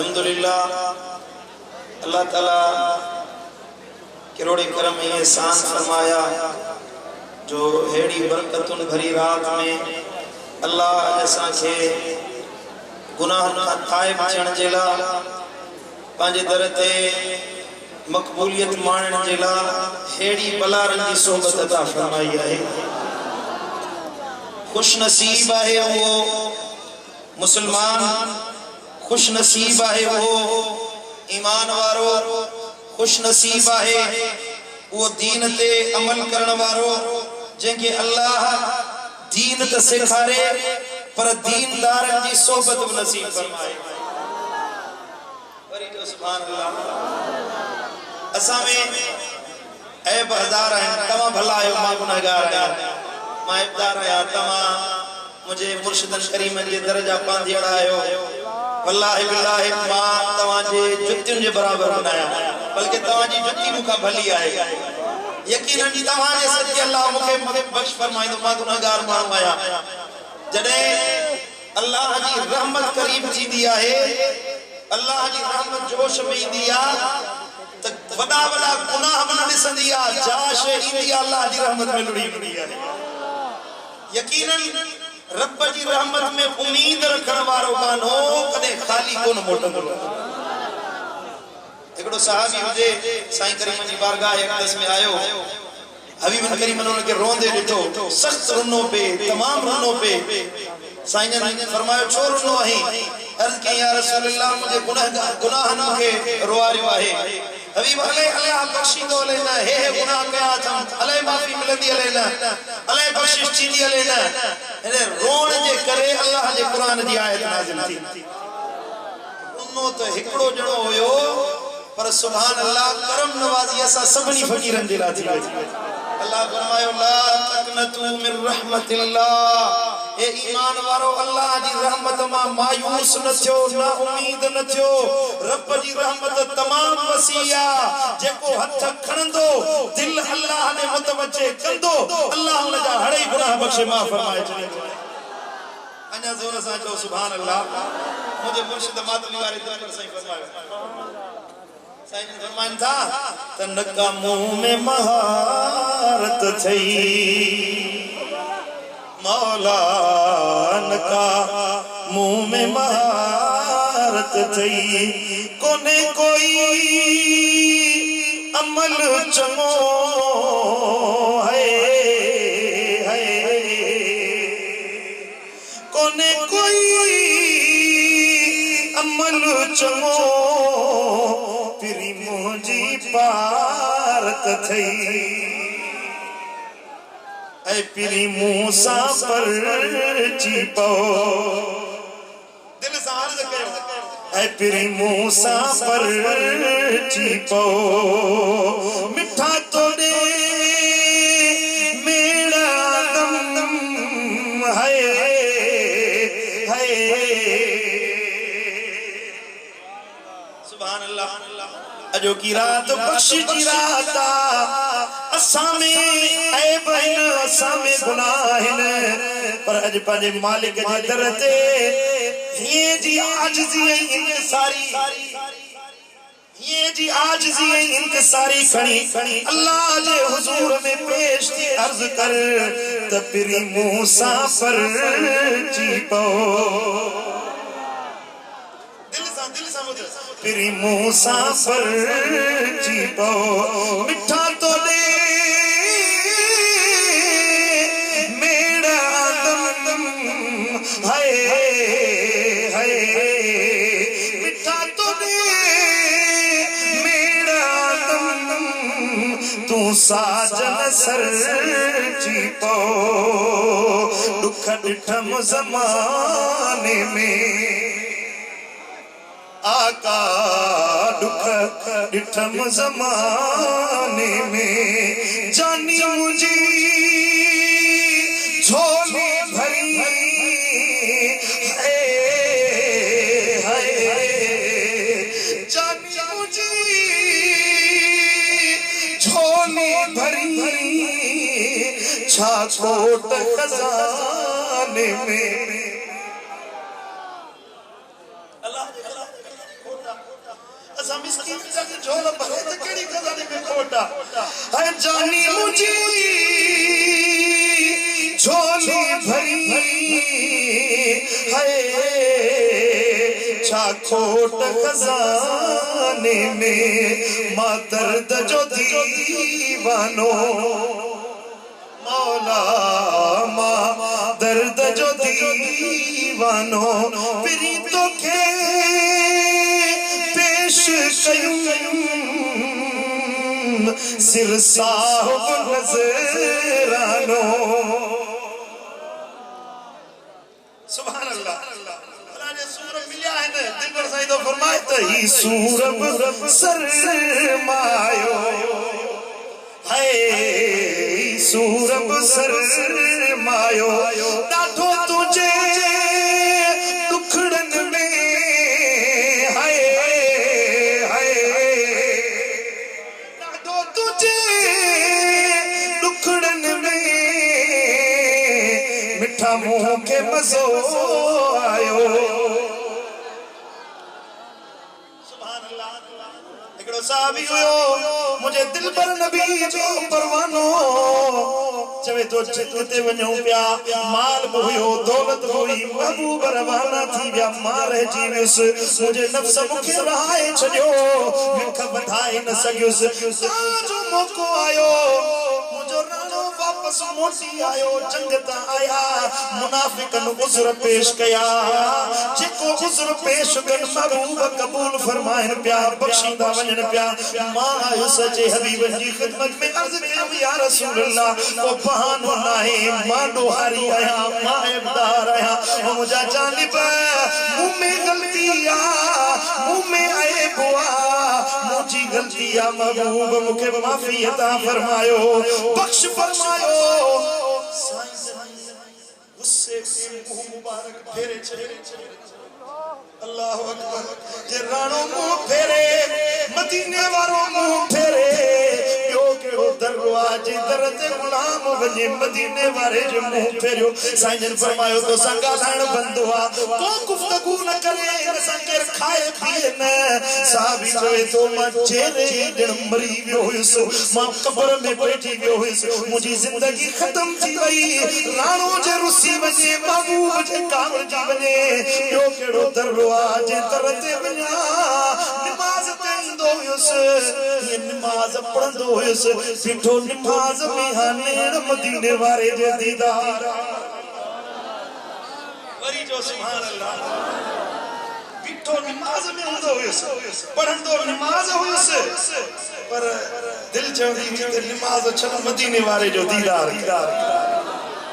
अल्हम्दुलिल्लाह अल्लाह ताला करोड़े करम में एहसान फरमाया जो हेड़ी बरकतुन भरी रात में अल्लाह असा के गुनाह का ताइब थियण जे ला पांजे दर ते मकबूलियत माणन जे ला हेड़ी बलारन जी सोबत अता फरमाई है। खुश नसीब है वो मुसलमान, खुश नसीब है वो ईमान वारो, खुश नसीब है वो दीन ते अमल करण वारो जेके अल्लाह दीन त सिखारे पर दीनदारन जी सोबत भी नसीब फरमाए। वरी तो सुभान अल्लाह असा में ऐब हजार है तमा भला आयो मां गुनाहगार आया मां इब्दार आया तमा मुझे मुर्शिदन करीम जे दर्जा पांदियड़ आयो वल्लाहि बिल्लाहि मां तवा जे जुतिन जे बराबर बनाया बल्कि तवा जी जुती मुका भली आए यकीनन तवा जे सच्चे अल्लाह मुके बख्श फरमाइंदो मां गुनाहगार मां आया जडे अल्लाह जी रहमत करीब थींदी आहे अल्लाह जी रहमत जोश में इंदी आ त वडा वडा गुनाह न दिसंदी आ जाश इंदी अल्लाह जी रहमत में लुड़ी आहे। यकीनन रब जी रहमत में उम्मीद रखण वारो मानो कदे खाली कोन मोटंदो। एकड़ो सहाबी हुजे साईं करीम जी बारगाह अक़दस में आयो हबीब करीम ने के रोंदे दिठो सख्त रुनो पे तमाम रुनो पे साईं ने फरमायो छो रुनो है अर्ज की या रसूल अल्लाह मुझे गुनाह न के रोवारियो आहे हबीब अल्लाह बख्शी दो लेना हे गुनाह कया थम अल्लाह माफी मिलंदी लेना अल्लाह बख्शिश थींदी लेना अरे रोण जे करे अल्लाह जे कुरान जी आयत नाज़िल थी उनो तो हिकड़ो जणो होयो पर सुभान अल्लाह करम नवाजी असा सबनी फकीरन जे ला थी अल्लाह फरमायो ला तकनतु मिन रहमतिल्लाह ए ईमान वारो अल्लाह जी रहमत मा मायूस न थियो ना उम्मीद न थियो रब जी रहमत तमाम वसिया जेको हथ खणंदो दिल अल्लाह ने मुतवज्जे कंदो अल्लाह उन जा हड़े गुनाह बख्शे माफ फरमाए छे। अना जोर सा जो सुभान अल्लाह मुझे मुर्शिद मातमी वाले दिल पर सही फरमायो साईं ने फरमान था तनका मुंह में महारत थई मौला नका मुंह में महारत थई कोने कोई अमल चमो है कोने कोई अमल चमो पिरी मुंजी पारत थई ऐ पिरी मूसा पर चीपो दिल से अर्ज कयो ऐ पिरी मूसा पर चीपो मिठा तोड़े मेरा दम है सुभान अल्लाह अजो की रात बख्शी की रात असा में ऐब है असा में गुनाह है पर अज पाजे मालिक जे दर ते ये जी आजिज़ी है इनकसारी खणी अल्लाह जे हुजूर में पेश थी अर्ज कर त पिरी मूसा पर चीपो पिरी मूसा पर चीपो मिठा तो दे मेरा दम हाय हाय मिठा तो दे मेरा दम तू साजन सर चीपो दुख डिठम ज़माने में आका दुख डिठम ज़माने में जानी मुझी झोली भरी जानी मुझी झोली भरी छाकोट खजाने में असा मिस्कीन जाके झोल भरे ते केड़ी खजाने में खोटा है जानी मुझी झोली भरी है छा खोट खजाने में मां दर्द जो दीवानो मौला मां दर्द जो दीवानो फिरी तो के पेश कयूं सिर साहब नजरानो सुभान अल्लाह राजे सूरब मिलिया है ने दिल पर साईं तो फरमाए त ही सूरब सरमायो है सूरब सरमायो ॾाढो तुझे दुखड़न में हाय हाय ॾाढो तुझे दुखड़न में मिठा मुंह के मज़ो आयो सुभान अल्लाह एकड़ो साहबी हुयो मुझे दिल पर नबी जो परवानो चवे तो चित्ते वणो पिया माल हुयो दौलत हुई महबूब रवाना थी विया मार जीवियुस मुझे नफ्स मुखे रहाए छडियो मिख वधाए न सगियुस जो मौको आयो मुझो राणो वापस मोटी आयो जंग ता आया मुनाफिकन उज़्र पेश कया जेको उज़्र पेश कन महबूब कबूल फरमाइन पिया बख्शींदा वणन पिया मां आयो सचे हबीब जी खिदमत में अर्ज कयो या रसूल अल्लाह को बहानो नाहे मां दोहारी आया मां इब्दार आया मुझा जानिब मुंह में गलती आ मुंह में आए बुआ मुझी गलती आ महबूब मुके माफी अता फरमायो बख्श फरमायो गुस्से से मुंह मुबारक फेरे चले अल्लाह अकबर जे राणो मुंह फेरे मदीने वारो मुंह फेरे यो केड़ो दरवाजे दरते गुलाम वने मदीने वारे जो मुंह फेरियो साईं फरमायो तो संगा लाण बंदुआ को गुफ्तगू न करे न संकेर खाए पिए न साहबी चवे तो मां चेरे दिन मरी वियो हुयस मां कब्र में बैठी वियो हुयस मुजी जिंदगी खत्म थी वई राणो जे रुसी वने महबूब जे कामल जी वने यो केड़ो दरवाजे दरते वना नमाज पढ़ंदो हुयस ये नमाज पढ़ंदो हुयस सिठो नमाज में हानेड़ मदीने वारे जे दीदार वरी जो सुभान अल्लाह बिठो नमाज में हूंदो हुयस पढ़ंदो नमाज हुयस पर दिल चवंदी हुई त नमाज छॾ मदीने वारे जो दीदार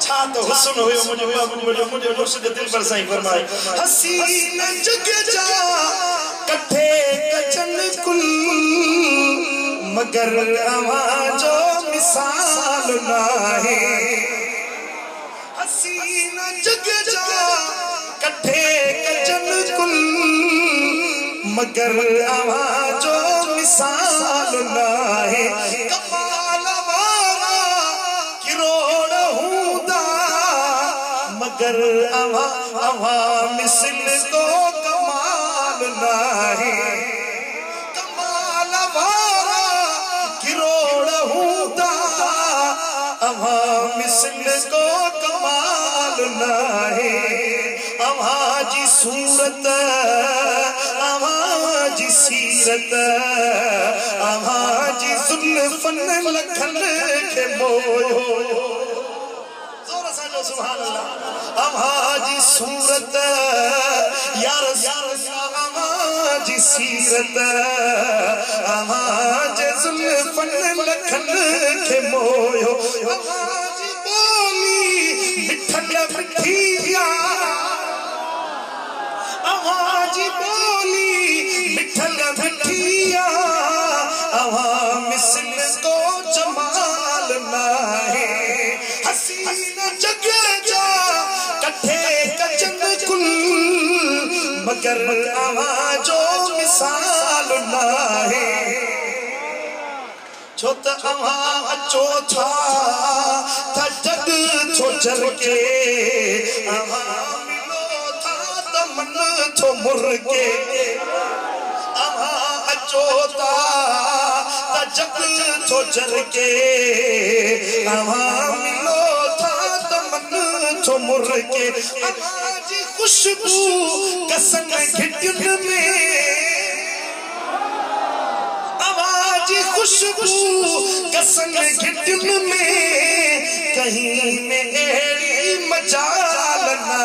छा तो हुस्न हुयो मुझे मुर्शिद दिल पर साईं फरमाए हसीन जग जा कठे कचन कुल मगर अवां जो मिसाल नाहे हसीन जग जा कठे कचन कुल मगर अवां जो मिसाल नाहे कमाल वारा किरोड़ हूंदा मगर अवां मिसल तो कमाल नाहे कमाल वारा किरोड़ हूंदा अवां मिसल को कमाल नाहे अवां जी सूरत अवां जी सीरत अवां जी जुल्फन लखन के मोयो सुभान अल्लाह अवां जी सूरत यार अवां जी सीरत अवां जे जुल्फन लखन के मोयो अवां जी बोली मिठल मिठिया अवां जी बोली मिठल मिठिया अवां मिसल को जमाल नाहे हसीन जग जा कठे कचन कुल मगर अवां जो मिसाल नाहे छो त अवां अचो था जग छो जर के अवां मिलो था त मन थो मुर के अवां जग थो जर के मिलो था तमन थो मुर के जी खुशबू कसन घिटियुन में आवाजी खुशबू कसन घिटियुन में कहीं में एड़ी मजाल ना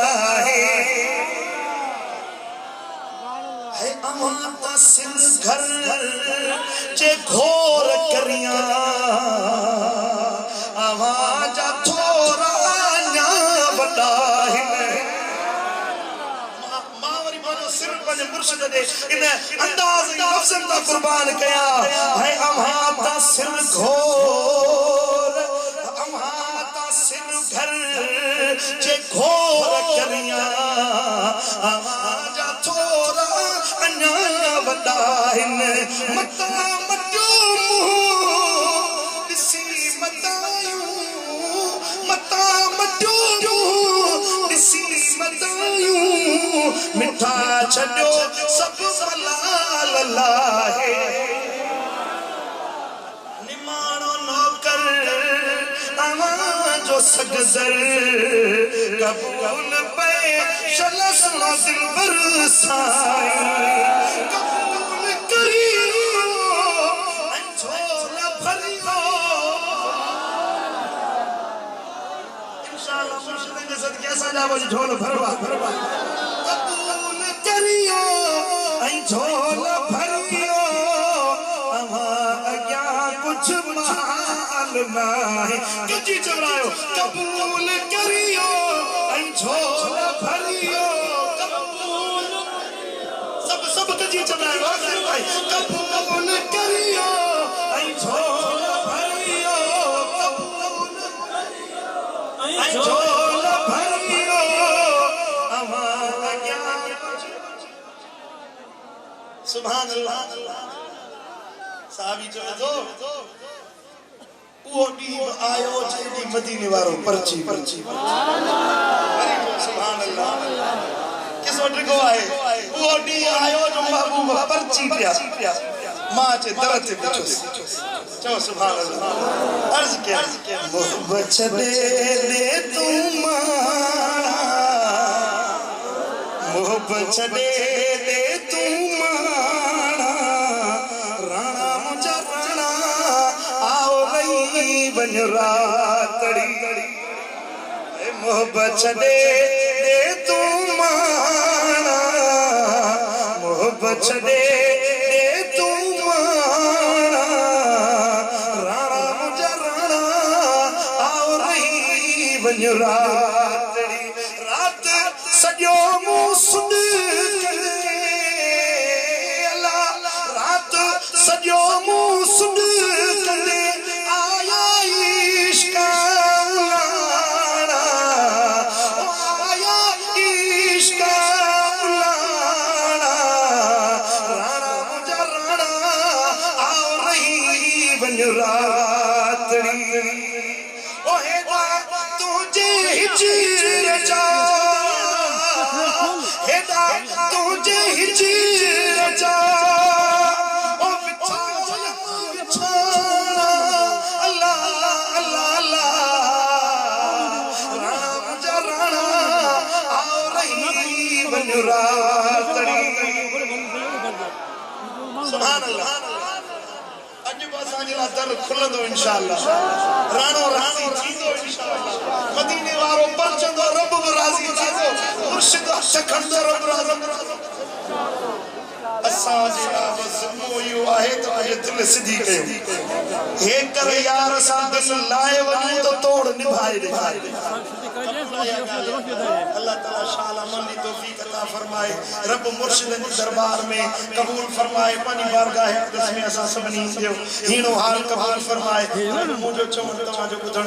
है अमाता सिर घर जे घोर करिया आवाजा थोरा न्या वडा मावरी मानो सिर पंहिंजे मुर्शिद दे इन अंदाज़ लफ्ज़न ता कुर्बान कया है अमाता सिर घोर अमाता सिर घर जे घोर करिया आवाजा थोरा वडा मता मटियो मुंह ॾिसी मतायूं मता मटियो ॾिसी मतायूं मिठा छॾियो सभु मलाल लाहे निमाणो नौकर जो सगज़र कबूल पे शलस दिल बरसाई कबूल करियो झोला भरियो इंशाअल्लाह मुर्शिद के सदके असां जा झोल भरवा कबूल करियो झोला भरियो अवां अॻियां कुछ माल नाहे कजी चवरायो कबूल करियो झोला भरियो कबूल सब कजी चवरायो भाई कबूल करियो झोला भरियो कबूल करियो झोला भरियो अवां अॻियां सुभान अल्लाह साहबी चवे थो वो डी आयो जेडी मदीने वारो पर्ची सुभान अल्लाह किस वट को आए वो डी आयो जो महबूब पर्ची पिया मां चे दरत बिठो चो सुभान अल्लाह अर्ज किया मोहब्बत छदे दे तू माना मोहब्बत छदे दे तू माना राणा मुझा राणा आओ रही बन रातड़ी मोहब्बत छदे दे तू माना मोहब्बत छदे दे तू माना राणा मुझा राणा आओ रही बन रातड़ी रात सॼो मुंहुं सुन रात सॼो मुंहुं सुन आया इश्क आया इश्क राणा मुझा राणा आओ रही बन रातड़ी ओ हेदा तुझे हिजर जा हेदा तुझे हिजर जा ओ बिछाना अल्लाह अल्लाह अल्लाह राणा मुझा राणा आओ रही बन रातड़ी सुभान अल्लाह अॼु बि असांजे लाइ दर खुलंदो इंशाअल्लाह राणो राणी थींदो इंशाअल्लाह मदीने वारो पहुचंदो रब बि राज़ी थींदो मुर्शिद हथ खणंदो रब राज़ी असांजे लाइ बसि इहो आहे त पंहिंजे दिलि सिधी कयो हे करे यार सां दिलि लाहे वञूं त तोड़ निभाए ॾेखारे अल्लाह ताला शाल अमन जी तौफीक अता फरमाए रब मुर्शिद जे दरबार में कबूल फरमाए पानी बारगाह अक़दस में असां सभिनी जो हीणो हाल कबूल फरमाए मुंहिंजो चवण तव्हांजो ॿुधण